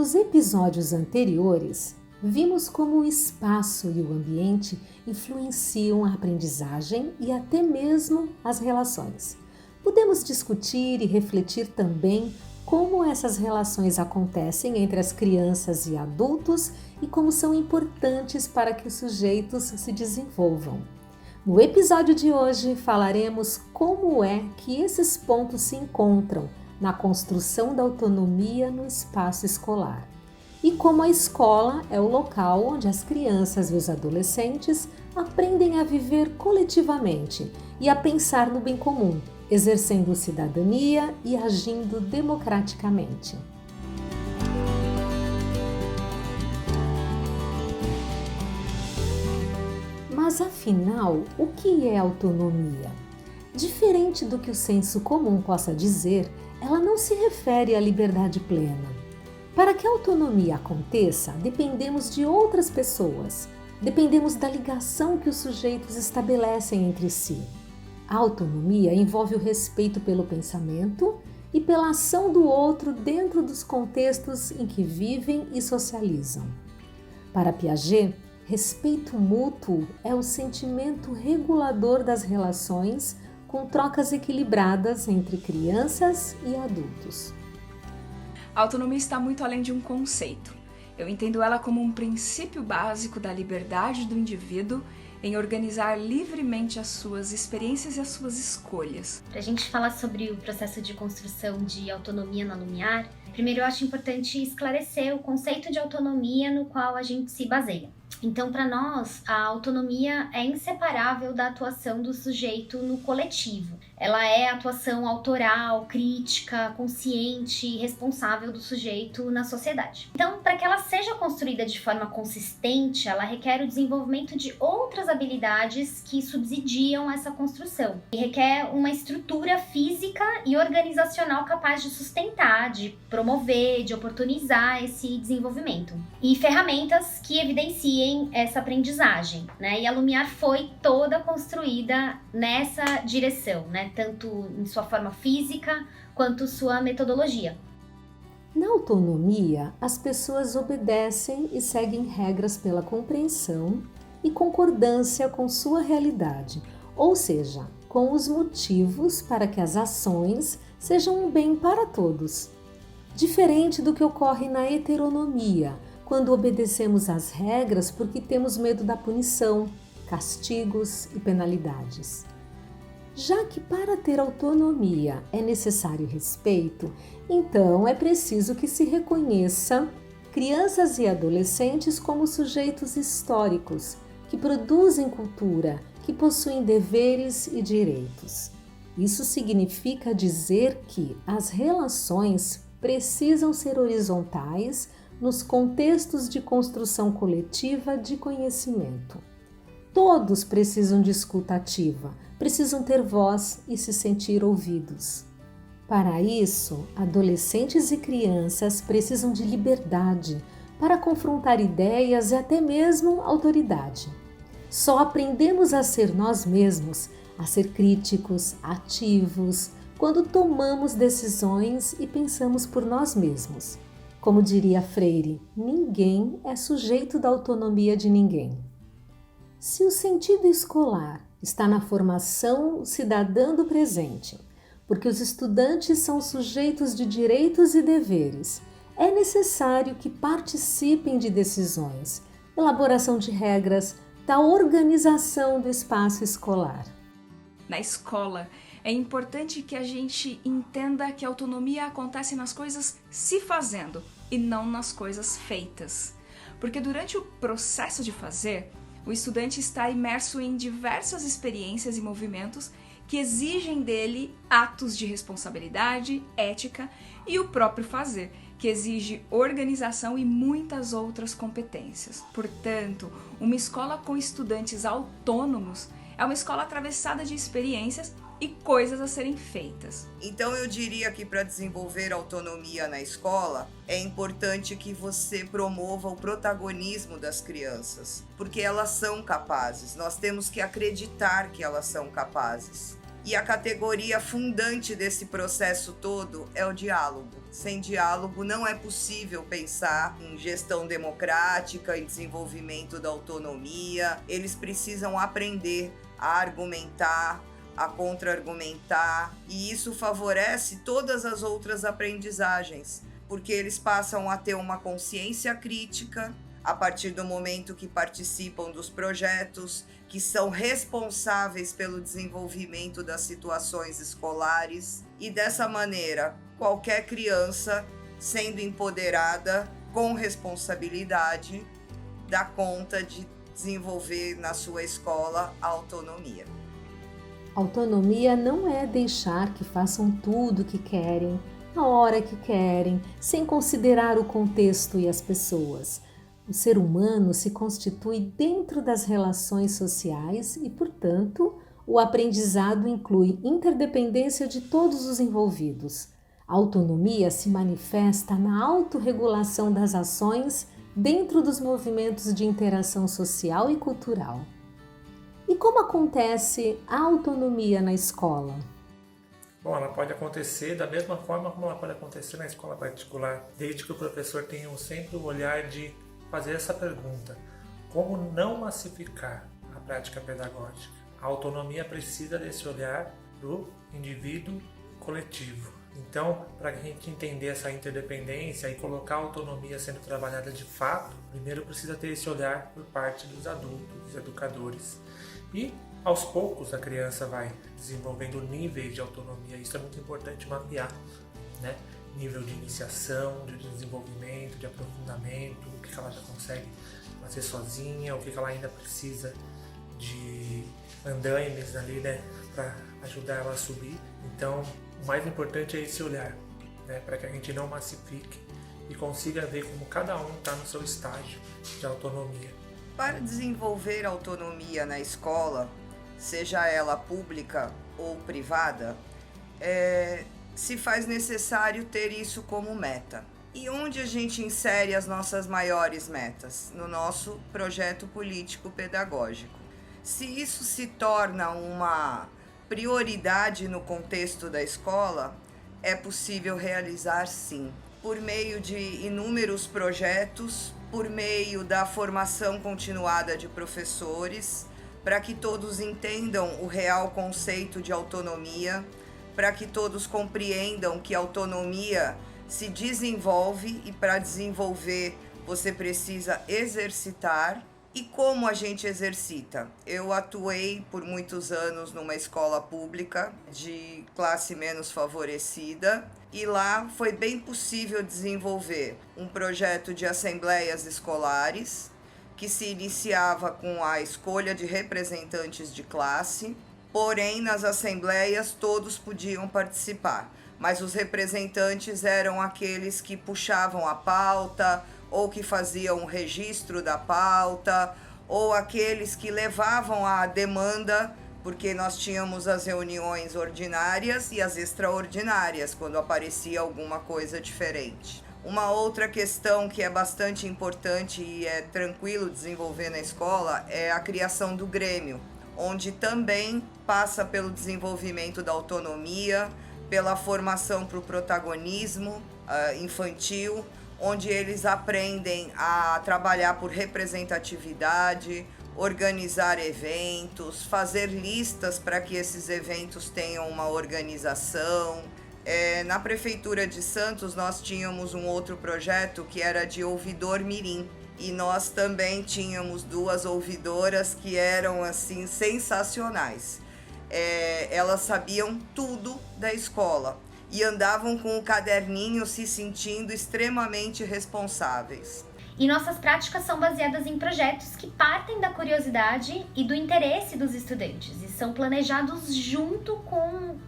Nos episódios anteriores, vimos como o espaço e o ambiente influenciam a aprendizagem e até mesmo as relações. Podemos discutir e refletir também como essas relações acontecem entre as crianças e adultos e como são importantes para que os sujeitos se desenvolvam. No episódio de hoje falaremos como é que esses pontos se encontram na construção da autonomia no espaço escolar e como a escola é o local onde as crianças e os adolescentes aprendem a viver coletivamente e a pensar no bem comum, exercendo cidadania e agindo democraticamente. Mas afinal, o que é autonomia? Diferente do que o senso comum possa dizer, ela não se refere à liberdade plena. Para que a autonomia aconteça, dependemos de outras pessoas, dependemos da ligação que os sujeitos estabelecem entre si. A autonomia envolve o respeito pelo pensamento e pela ação do outro dentro dos contextos em que vivem e socializam. Para Piaget, respeito mútuo é o sentimento regulador das relações com trocas equilibradas entre crianças e adultos. A autonomia está muito além de um conceito. Eu entendo ela como um princípio básico da liberdade do indivíduo em organizar livremente as suas experiências e as suas escolhas. Para a gente falar sobre o processo de construção de autonomia na Lumiar, primeiro eu acho importante esclarecer o conceito de autonomia no qual a gente se baseia. Então, para nós, a autonomia é inseparável da atuação do sujeito no coletivo. Ela é a atuação autoral, crítica, consciente e responsável do sujeito na sociedade. Então, para que ela seja construída de forma consistente, ela requer o desenvolvimento de outras habilidades que subsidiam essa construção. E requer uma estrutura física e organizacional capaz de sustentar, de promover, de oportunizar esse desenvolvimento. E ferramentas que evidenciem essa aprendizagem, né? E a Lumiar foi toda construída nessa direção, né? Tanto em sua forma física quanto sua metodologia. Na autonomia, as pessoas obedecem e seguem regras pela compreensão e concordância com sua realidade, ou seja, com os motivos para que as ações sejam um bem para todos. Diferente do que ocorre na heteronomia, quando obedecemos às regras porque temos medo da punição, castigos e penalidades. Já que para ter autonomia é necessário respeito, então é preciso que se reconheça crianças e adolescentes como sujeitos históricos, que produzem cultura, que possuem deveres e direitos. Isso significa dizer que as relações precisam ser horizontais nos contextos de construção coletiva de conhecimento. Todos precisam de escuta ativa, precisam ter voz e se sentir ouvidos. Para isso, adolescentes e crianças precisam de liberdade para confrontar ideias e até mesmo autoridade. Só aprendemos a ser nós mesmos, a ser críticos, ativos, quando tomamos decisões e pensamos por nós mesmos. Como diria Freire, ninguém é sujeito da autonomia de ninguém. Se o sentido escolar está na formação cidadã do presente, porque os estudantes são sujeitos de direitos e deveres, é necessário que participem de decisões, elaboração de regras, da organização do espaço escolar. Na escola, é importante que a gente entenda que a autonomia acontece nas coisas se fazendo e não nas coisas feitas. Porque durante o processo de fazer, o estudante está imerso em diversas experiências e movimentos que exigem dele atos de responsabilidade, ética e o próprio fazer, que exige organização e muitas outras competências. Portanto, uma escola com estudantes autônomos é uma escola atravessada de experiências e coisas a serem feitas. Então eu diria que para desenvolver autonomia na escola, é importante que você promova o protagonismo das crianças, porque elas são capazes, nós temos que acreditar que elas são capazes. E a categoria fundante desse processo todo é o diálogo. Sem diálogo não é possível pensar em gestão democrática, em desenvolvimento da autonomia. Eles precisam aprender a argumentar, a contra-argumentar, e isso favorece todas as outras aprendizagens, porque eles passam a ter uma consciência crítica a partir do momento que participam dos projetos, que são responsáveis pelo desenvolvimento das situações escolares, e dessa maneira, qualquer criança, sendo empoderada com responsabilidade, dá conta de desenvolver na sua escola a autonomia. Autonomia não é deixar que façam tudo o que querem, a hora que querem, sem considerar o contexto e as pessoas. O ser humano se constitui dentro das relações sociais e, portanto, o aprendizado inclui interdependência de todos os envolvidos. A autonomia se manifesta na autorregulação das ações dentro dos movimentos de interação social e cultural. E como acontece a autonomia na escola? Bom, ela pode acontecer da mesma forma como ela pode acontecer na escola particular, desde que o professor tenha sempre o olhar de fazer essa pergunta: como não massificar a prática pedagógica? A autonomia precisa desse olhar do indivíduo coletivo. Então, para a gente entender essa interdependência e colocar a autonomia sendo trabalhada de fato, primeiro precisa ter esse olhar por parte dos adultos, dos educadores. E, aos poucos, a criança vai desenvolvendo níveis de autonomia. Isso é muito importante mapear, né? Nível de iniciação, de desenvolvimento, de aprofundamento, o que ela já consegue fazer sozinha, o que ela ainda precisa de andaimes ali, né, para ajudar ela a subir. Então, o mais importante é esse olhar, né, para que a gente não massifique e consiga ver como cada um está no seu estágio de autonomia. Para desenvolver autonomia na escola, seja ela pública ou privada, se faz necessário ter isso como meta. E onde a gente insere as nossas maiores metas? No nosso projeto político-pedagógico. Se isso se torna uma prioridade no contexto da escola, é possível realizar sim, por meio de inúmeros projetos, por meio da formação continuada de professores, para que todos entendam o real conceito de autonomia, para que todos compreendam que a autonomia se desenvolve e para desenvolver você precisa exercitar. E como a gente exercita? Eu atuei por muitos anos numa escola pública de classe menos favorecida e lá foi bem possível desenvolver um projeto de assembleias escolares que se iniciava com a escolha de representantes de classe. Porém, nas assembleias todos podiam participar, mas os representantes eram aqueles que puxavam a pauta, ou que faziam um registro da pauta, ou aqueles que levavam a demanda, porque nós tínhamos as reuniões ordinárias e as extraordinárias, quando aparecia alguma coisa diferente. Uma outra questão que é bastante importante e é tranquilo desenvolver na escola é a criação do grêmio, onde também passa pelo desenvolvimento da autonomia, pela formação para o protagonismo infantil, onde eles aprendem a trabalhar por representatividade, organizar eventos, fazer listas para que esses eventos tenham uma organização. Na Prefeitura de Santos nós tínhamos um outro projeto que era de ouvidor mirim, e nós também tínhamos 2 ouvidoras que eram assim sensacionais. Elas sabiam tudo da escola e andavam com o caderninho se sentindo extremamente responsáveis. E nossas práticas são baseadas em projetos que partem da curiosidade e do interesse dos estudantes e são planejados junto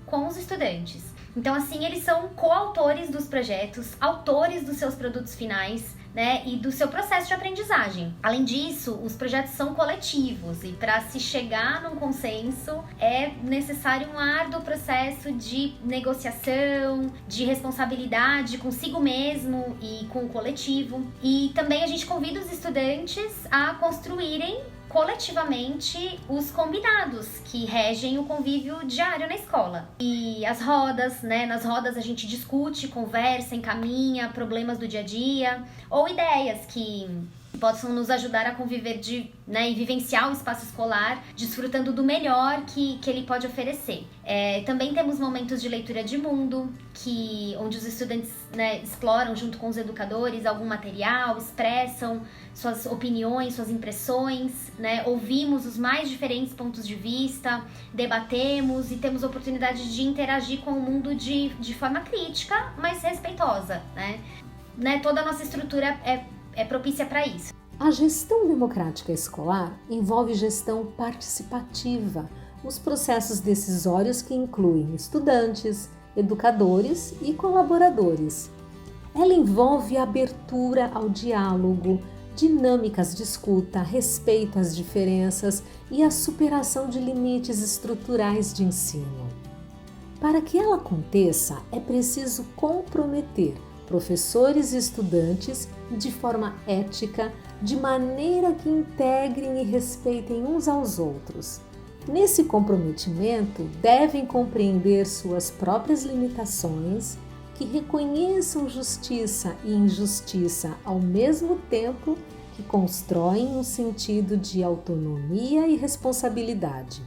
com os estudantes. Então, assim, eles são coautores dos projetos, autores dos seus produtos finais, né, e do seu processo de aprendizagem. Além disso, os projetos são coletivos e para se chegar num consenso é necessário um árduo processo de negociação, de responsabilidade consigo mesmo e com o coletivo. E também a gente convida os estudantes a construírem coletivamente os combinados que regem o convívio diário na escola. E as rodas, né? Nas rodas a gente discute, conversa, encaminha problemas do dia a dia ou ideias que possam nos ajudar a conviver e vivenciar o espaço escolar, desfrutando do melhor que ele pode oferecer. Também temos momentos de leitura de mundo, onde os estudantes, né, exploram junto com os educadores algum material, expressam suas opiniões, suas impressões, né, ouvimos os mais diferentes pontos de vista, debatemos e temos a oportunidade de interagir com o mundo de forma crítica, mas respeitosa, né? Toda a nossa estrutura é propícia para isso. A gestão democrática escolar envolve gestão participativa nos processos decisórios que incluem estudantes, educadores e colaboradores. Ela envolve abertura ao diálogo, dinâmicas de escuta, respeito às diferenças e a superação de limites estruturais de ensino. Para que ela aconteça, é preciso comprometer professores e estudantes de forma ética, de maneira que integrem e respeitem uns aos outros. Nesse comprometimento, devem compreender suas próprias limitações, que reconheçam justiça e injustiça ao mesmo tempo que constroem um sentido de autonomia e responsabilidade.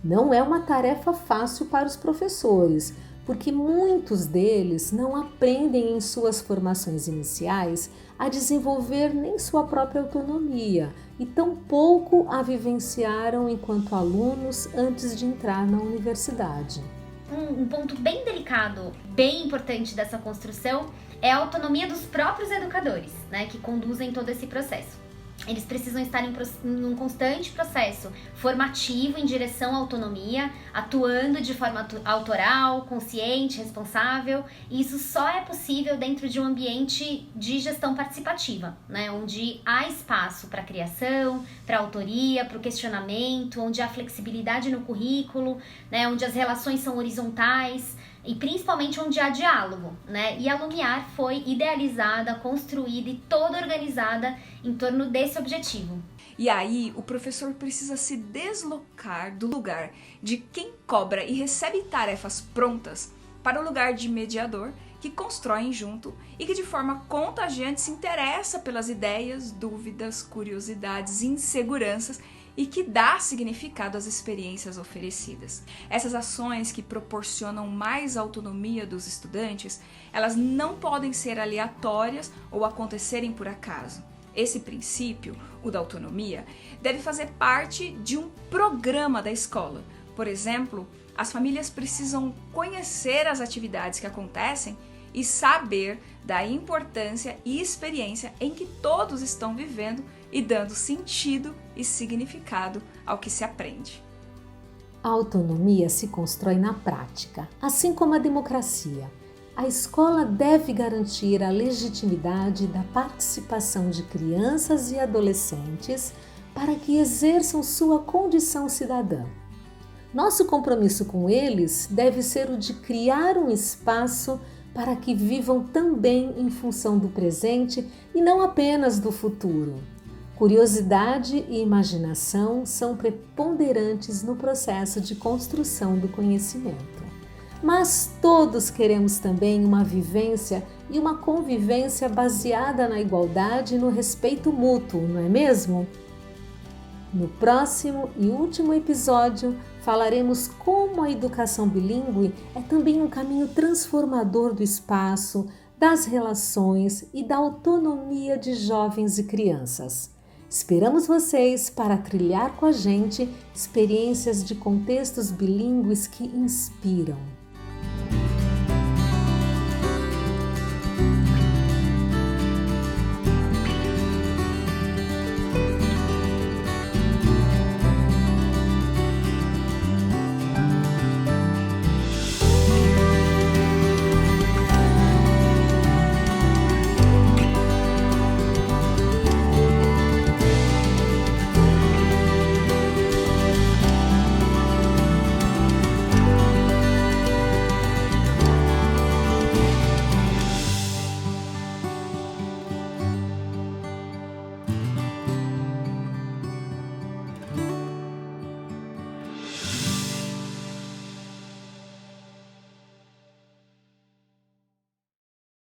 Não é uma tarefa fácil para os professores, porque muitos deles não aprendem em suas formações iniciais a desenvolver nem sua própria autonomia e tampouco a vivenciaram enquanto alunos antes de entrar na universidade. Um ponto bem delicado, bem importante dessa construção é a autonomia dos próprios educadores, né, que conduzem todo esse processo. Eles precisam estar em um constante processo formativo em direção à autonomia, atuando de forma autoral, consciente, responsável. E isso só é possível dentro de um ambiente de gestão participativa, né? Onde há espaço para a criação, para a autoria, para o questionamento, onde há flexibilidade no currículo, né? Onde as relações são horizontais, e principalmente onde há diálogo, né? E a Lumiar foi idealizada, construída e toda organizada em torno desse objetivo. E aí, o professor precisa se deslocar do lugar de quem cobra e recebe tarefas prontas para o lugar de mediador que constroem junto e que de forma contagiante se interessa pelas ideias, dúvidas, curiosidades e inseguranças e que dá significado às experiências oferecidas. Essas ações que proporcionam mais autonomia dos estudantes, elas não podem ser aleatórias ou acontecerem por acaso. Esse princípio, o da autonomia, deve fazer parte de um programa da escola. Por exemplo, as famílias precisam conhecer as atividades que acontecem e saber da importância e experiência em que todos estão vivendo e dando sentido e significado ao que se aprende. A autonomia se constrói na prática, assim como a democracia. A escola deve garantir a legitimidade da participação de crianças e adolescentes para que exerçam sua condição cidadã. Nosso compromisso com eles deve ser o de criar um espaço para que vivam também em função do presente e não apenas do futuro. Curiosidade e imaginação são preponderantes no processo de construção do conhecimento. Mas todos queremos também uma vivência e uma convivência baseada na igualdade e no respeito mútuo, não é mesmo? No próximo e último episódio, falaremos como a educação bilíngue é também um caminho transformador do espaço, das relações e da autonomia de jovens e crianças. Esperamos vocês para trilhar com a gente experiências de contextos bilíngues que inspiram.